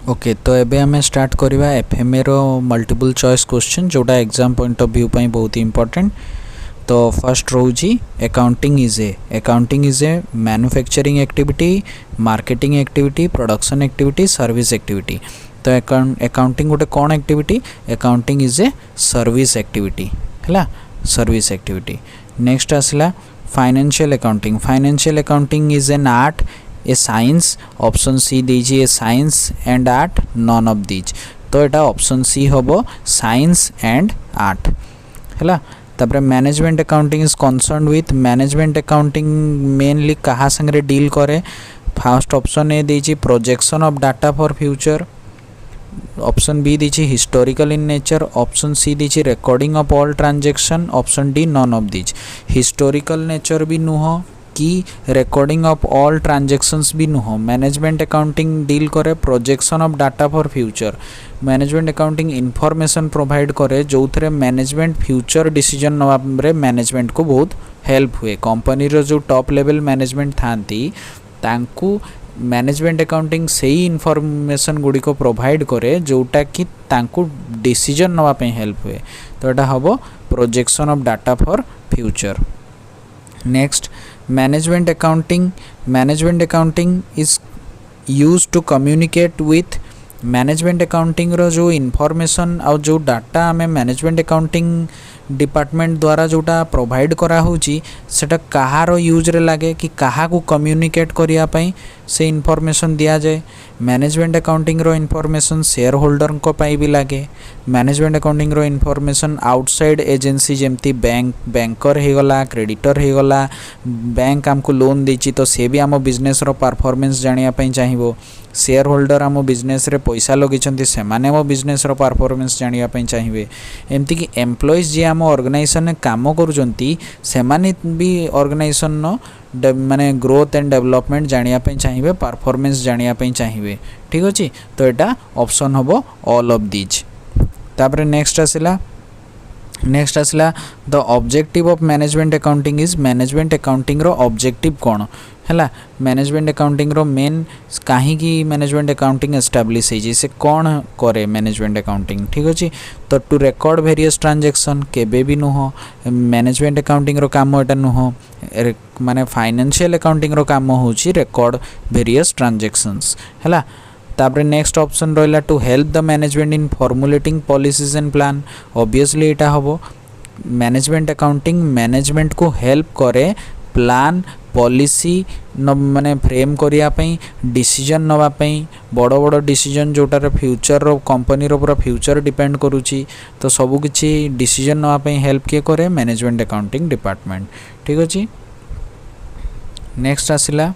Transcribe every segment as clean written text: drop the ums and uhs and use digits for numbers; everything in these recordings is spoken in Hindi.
ओके तो एबे हमें स्टार्ट करवा एफएमए रो मल्टीपल चॉइस क्वेश्चन जोटा एग्जाम पॉइंट ऑफ व्यू पई बहुत इंपोर्टेंट। तो फर्स्ट रोजी accounting is a manufacturing activity, marketing activity, production activity, service activity. तो अकाउंटिंग गोटे कौन activity? Accounting is a service activity है, सर्विस एक्टिविटी। नेक्स्ट आसला financial accounting is an art, a science. Option C दीजिए a science and art, none of these. तो यहाँ ऑप्शन सी हम साइंस एंड आर्ट है। तापर management accounting is concern with, management accounting mainly कहा संगे डील करे? फर्स्ट ऑप्शन ए दीजिए projection of data for future, option B दीजिए historical in nature, option C दीजिए recording of all transaction, option D none of these. Historical nature भी नुह कि रिकॉर्डिंग ऑफ ऑल ट्रांजेक्शन्स भी नुह। मैनेजमेंट अकाउंटिंग डील करे projection of data for future. Management accounting information provide करे जो थे मैनेजमेंट फ्यूचर डिसीजन नवा मैनेजमेंट को बहुत हेल्प हुए। कंपनी रो जो टॉप लेवल मैनेजमेंट थांती तांकू मैनेजमेंट अकाउंटिंग से ही इनफॉरमेशन गुड़ी को प्रोवाइड करे जोटा कि तांकू डिसीजन नवा पे हेल्प हुए। तो यहाँ हम projection of data for future. Next management accounting is use to communicate with. Management accounting रो जो इनफॉरमेशन और जो डाटा आम मैनेजमेंट अकाउंटिंग डिपार्टमेंट द्वारा जोटा प्रोवाइड करा होची सेटा कहार यूज रे लागे कि कहा को कम्युनिकेट करिया पई से इनफॉरमेशन दिया जाए। मैनेजमेंट अकाउंटिंग रो इनफॉरमेशन शेयर होल्डर को पाई भी लागे। मैनेजमेंट अकाउंटिंग रो इनफॉरमेशन आउटसाइड एजेंसी जेमती बैंकर हो गला, क्रेडिटर हो गला, बैंक आमको लोन देची तो से भी आम बिजनेस रो परफॉर्मेंस जानिया पई चाहिबो। शेयर होल्डर आम बिजनेस रे पैसा लगिचंती सेमाने आम बिजनेस रो परफॉर्मेंस जानिया पई चाहिबे। एमती कि एम्प्लॉइज जे आम ऑर्गेनाइजेशन में काम करुचंती सेमाने भी ऑर्गेनाइजेशन नो माने ग्रोथ एंड डेवलपमेंट जानिया पई चाहिए, परफॉर्मेंस जानिया पई चाहिए। ठीक अच्छे, तो यहाँ ऑप्शन हम ऑल ऑफ दीज। तापर नेक्स्ट आसला the objective of management accounting is. Management accounting रो ऑब्जेक्टिव कौन है? मैनेजमेंट अकाउंटिंग रो मेन कहीं मैनेजमेंट अकाउंटिंग एस्टाब्लिश है से कौन करे मैनेजमेंट अकाउंटिंग। ठीक अच्छे, तो टू रिकॉर्ड वेरियस ट्रांजेक्शन केबे भी नुह मैनेजमेंट अकाउंटिंग रो काम एटा नुह। माने फाइनेंशियल अकाउंटिंग रो काम होची रिकॉर्ड वेरियस ट्रांजेक्शंस है। तापर नेक्स्ट ऑप्शन रहा to help the management in formulating policies and plan. Obviously यहाँ हम मैनेजमेंट अकाउंटिंग मैनेजमेंट को हेल्प करे प्लान पॉलिसी माने फ्रेम करिया पई, डिसीजन नवा पई, बड़ बड़ डिसीजन जोटार फ्यूचर रो कंपनी रो पूरा फ्यूचर डिपेंड करुची। तो सबू किछि डिसीजन नवा पई हेल्प किए करे? Management accounting department. ठीक अछि, नेक्स्ट आसिला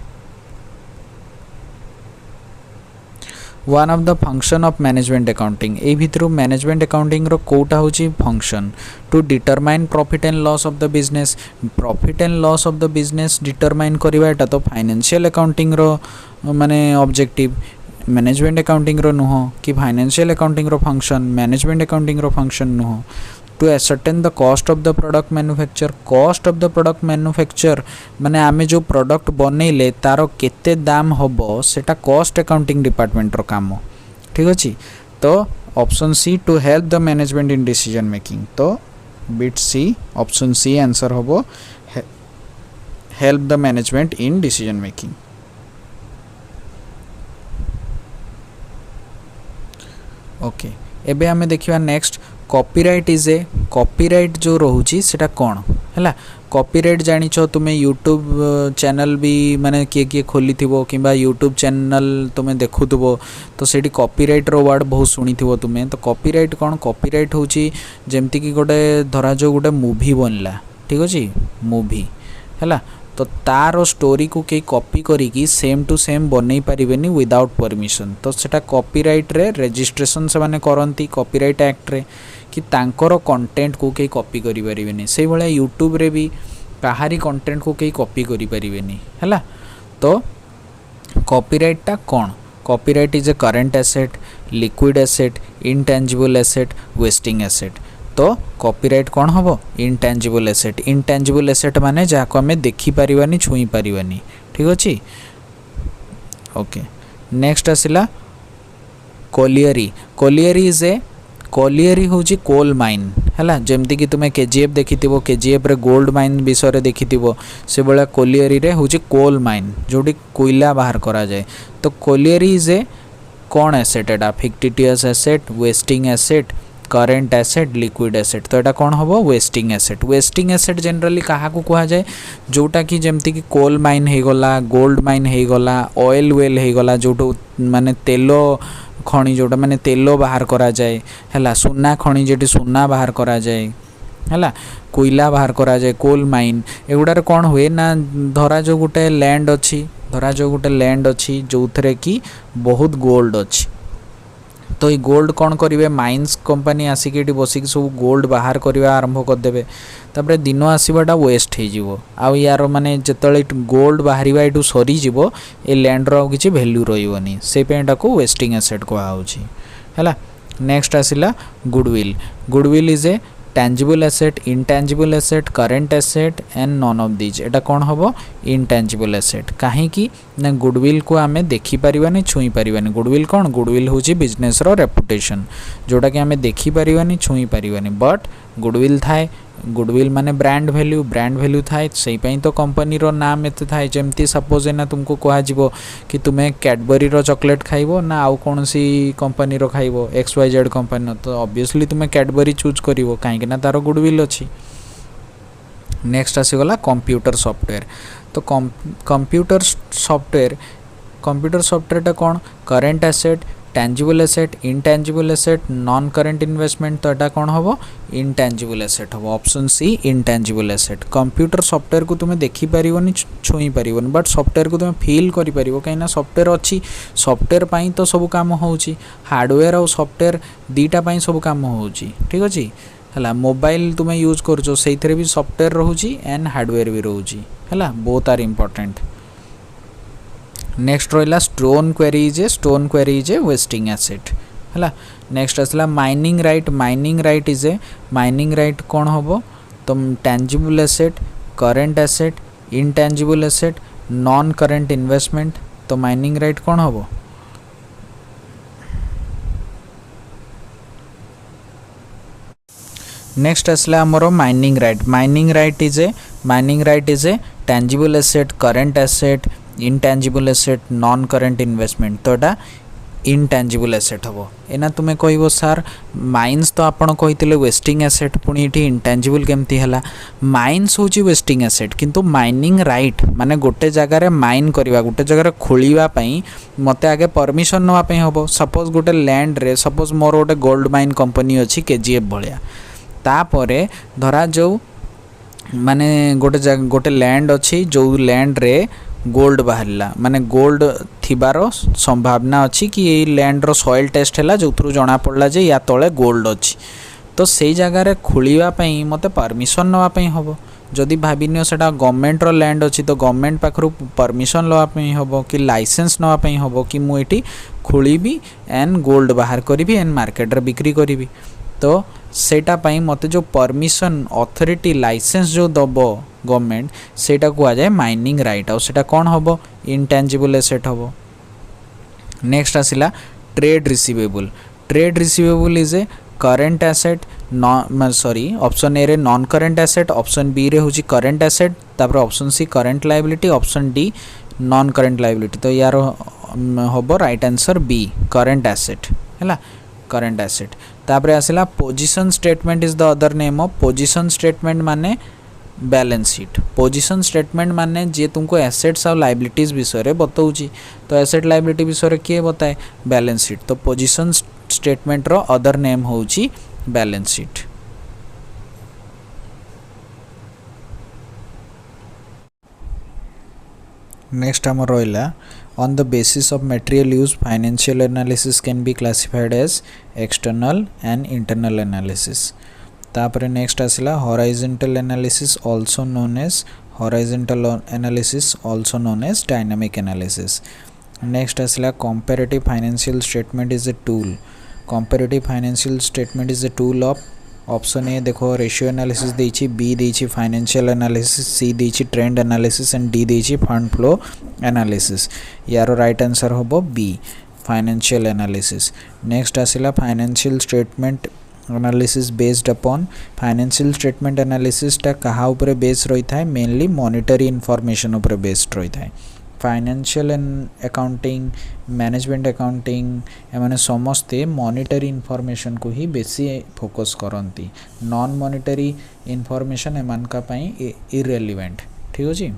one of the function of management accounting. ए भितर मैनेजमेंट अकाउंटिंग रो कोटा होची function to determine profit and loss of the business. Profit and loss of the business determine करवा एटा तो फाइनेंशियल अकाउंटिंग रो माने ऑब्जेक्टिव। मैनेजमेंट अकाउंटिंग रो नुह कि फाइनेंशियल अकाउंटिंग रो फंक्शन मैनेजमेंट अकाउंटिंग रो फंक्शन नुह। To ascertain the cost of the product manufacture. Cost of the product manufacture माने आमे जो प्रोडक्ट बनइले तारो केते दाम हबो सेटा कॉस्ट अकाउंटिंग डिपार्टमेंट रो काम। ठीक अछि, तो option C to help the management in decision making. तो बिट सी, ऑप्शन सी आंसर हबो help the management in decision making. Okay, एबे हमें देखिवा next copyright is a. Copyright जो रोची सेटा कौन है? कॉपीराइट जानिछ तुम्हें यूट्यूब चैनल भी माने किए खोली थो कि यूट्यूब चैनल तुम्हें देखुथबो तो सेठी कॉपीराइट रो वर्ड बहुत शुणी थो तुम्हें। तो कॉपीराइट कौन? कॉपीराइट होची जेमती कि गोटे धरा जो गोटे मूवी बनला, ठीक अच्छे, मूवी है तो तार स्टोरी को कई कॉपी करी सेम टू सेम बनई पारिबेनी विदाउट परमिशन। तो सेटा कॉपीराइट रे रजिस्ट्रेशन से माने करंती कॉपीराइट एक्ट रे कि तांकर कंटेंट को कई कॉपी करि पारिबेनी। से भले यूट्यूब रे भी कहारी कंटेंट को कई कॉपी करि पारिबेनी है। तो कॉपीराइट टा कौन? Copyright is A current asset, liquid asset, intangible asset, wasting asset. तो कॉपीराइट कौन हम? Intangible asset. इनटेंजिबल एसेट माने जाको आमे देखि पारिबानी, छुई पारिबानी। ठीक अछि, ओके। नेक्स्ट आसिला colliery colliery is a colliery हूँ कोल माइन है जमती कि तुम्हें केजीएफ देखि केजीएफ रे गोल्ड माइन विषय देखि से भाया कोलियरी रे हूँ कोल माइन जोटी कोयला बाहर करा जाए। तो कोलियरी इज ए कौन एसेट एटा fictitious asset wasting asset current asset liquid asset. तो यहाँ कौन हम wasting asset. Wasting asset generally क्या कह जाए जोटा कि जमती कि कोल माइन हो गला गोल्ड माइन हो गला ऑयल वेल हो गला जो माने तेल खଣି जोटा माने तेल बाहर करा जाए है सुना खଣି जो सुना बाहर करा जाए है कोयला बाहर करा जाए कोल माइन एगुड़ार कौन हुए ना धरा जो गोटे लैंड अच्छी धरा जो गोटे लैंड अच्छी जो थे कि बहुत गोल्ड अच्छी तो ये गोल्ड कौन करेंगे माइन्स कंपनी आसिक बसिक सब गोल्ड बाहर करवा आरंभ करदे तापर दिन आसवाटा वेस्ट हो यार माने जिते गोल्ड बाहर यू सरीज ए लैंड रो किसी भैल्यू रही से को वेस्टिंग एसेट कहला। नेक्स्ट आसला goodwill. Goodwill is a tangible asset intangible asset current asset and non of these एटा कौन हम इनटैंजिबल एसेट कहीं ना गुडविल को आम देखिपारानी छुई पारानी। गुडविल कौन गुडविल हूँ बिजनेस रो रेपुटेशन जोटा कि आम देखिपारानी छुई पारानी बट गुडविल थाए गुडविल माने ब्रांड वैल्यू थाए से तो कंपनी रो नाम एत थाए जमती सपोज ना तुमको कह कि तुम्हें कैडबरी रो चॉकलेट खाइबो ना आउ कौन सी कंपनी रो खाइबो XYZ कंपनी तो ऑब्वियसली तुम्हें कैडबरी चूज करिवो कहीं ना तार गुडविल अच्छी। नेक्स्ट आसीगला कंप्यूटर सॉफ्टवेयर। तो कंप्यूटर सॉफ्टवेयर कौन current asset tangible asset intangible asset non current investment तो यहाँ कौन हम इनटैंजिबल एसेट हम option C intangible asset. Computer software को तुम्हें देखिपारानी छुई पारानी बट सॉफ्टवेयर को तुम्हें फील कर कहीं सॉफ्टवेयर अच्छी सॉफ्टवेयर पाई तो सब काम हो हार्डवेयर और सॉफ्टवेयर दीटा पाई सब काम हो ठीक अच्छे है। मोबाइल तुम्हें यूज कर से भी सॉफ्टवेयर रोचे एंड हार्डवेयर भी रोचे है बोथ आर इम्पोर्टेंट। नेक्स्ट रहा stone query is a wasting asset है। नेक्स्ट आसला mining right is a mining right कौन हम तो tangible asset current asset intangible asset non current investment तो माइनिंग राइट कौन हम नेक्स्ट आसला आमर mining right is a tangible asset current asset intangible asset non current investment तो यहाँ इनटैंजिबल एसेट हम एना तुम्हें कह सार माइन्स तो आपड़ कही वेस्टिंग एसेट पुणी ये इनटैंजिबल केमती है माइन्स हूँ वेस्टिंग एसेट किंतु माइनिंग राइट माने गोटे जगार माइन करवा गोटे जगार खोलवाई मत आगे परमिशन नापी हम सपोज गोटे लैंड रे सपोज मोर गोटे गोल्ड माइन कंपनी अच्छी KGF भाया तापर धरा जो माने गोटे लैंड अच्छी जो लैंड रे गोल्ड बाहरला माने गोल्ड थिबार संभावना अच्छी कि ये लैंड रो सॉइल टेस्ट है जो जना पड़ा जे या तले गोल्ड अच्छी तो से जगार खोलवाई मत परमिशन नापी हम जदि भाविनियो से गवर्नमेंट रो लैंड अच्छी तो गवर्नमेंट पाखर परमिशन लवाई हम कि लाइसेंस नापी हम कि मुझे खोली एंड गोल्ड बाहर करी एंड मार्केट रे बिक्री करी तो सेटा पाई मते जो परमिशन अथॉरिटी लाइसेंस जो दब गवर्नमेंट सेटा कह जाए माइनिंग राइट और सेटा कौन हम इनटैंजिबल एसेट हम। नेक्स्ट आसला trade receivable is a current asset option A रे non current asset option B रे होची करेंट एसेट तापर option C current liability option D non current liability तो यार हम right answer B current asset है करेंट एसेट। तापर आसला position statement is the other name of position statement माने बैलेंस शीट पोजीशन स्टेटमेंट माने जे तुमको एसेट्स और लायबिलिटीज विषय बताऊँ तो एसेट लायबिलिटी विषय किए बताए बैलेंस शीट तो पोजीशन स्टेटमेंट रो अदर नेम होची बैलेंस शीट। नेक्स्ट आम रहा on the basis of material use financial analysis can be classified as external and internal analysis। तापर नेक्स्ट आसला horizontal analysis also known as dynamic analysis। Next आसला comparative financial statement is a tool comparative financial statement is a tool of option A देखो रेशियो एनालिसिस देछि बी देछि फाइनेंशियल एनालिसिस सी देछि ट्रेंड एनालिसिस एंड डी देछि फंड फ्लो एनालिसिस यार राइट आंसर होबो बी फाइनेंशियल एनालिसिस। नेक्स्ट आसिला financial statement analysis based upon. Financial statement analysis टा कहा ऊपर बेस रही था, मेनली मॉनिटरी इनफॉरमेशन ऊपर बेस्ड रही था। फाइनेंशियल अकाउंटिंग, मैनेजमेंट अकाउंटिंग एमाने समस्ते मॉनिटरी इनफॉरमेशन को ही बेसी फोकस करती। नॉन मॉनिटरी इनफॉरमेशन एमान का पाई इरेलीवेंट। ठीक अछि।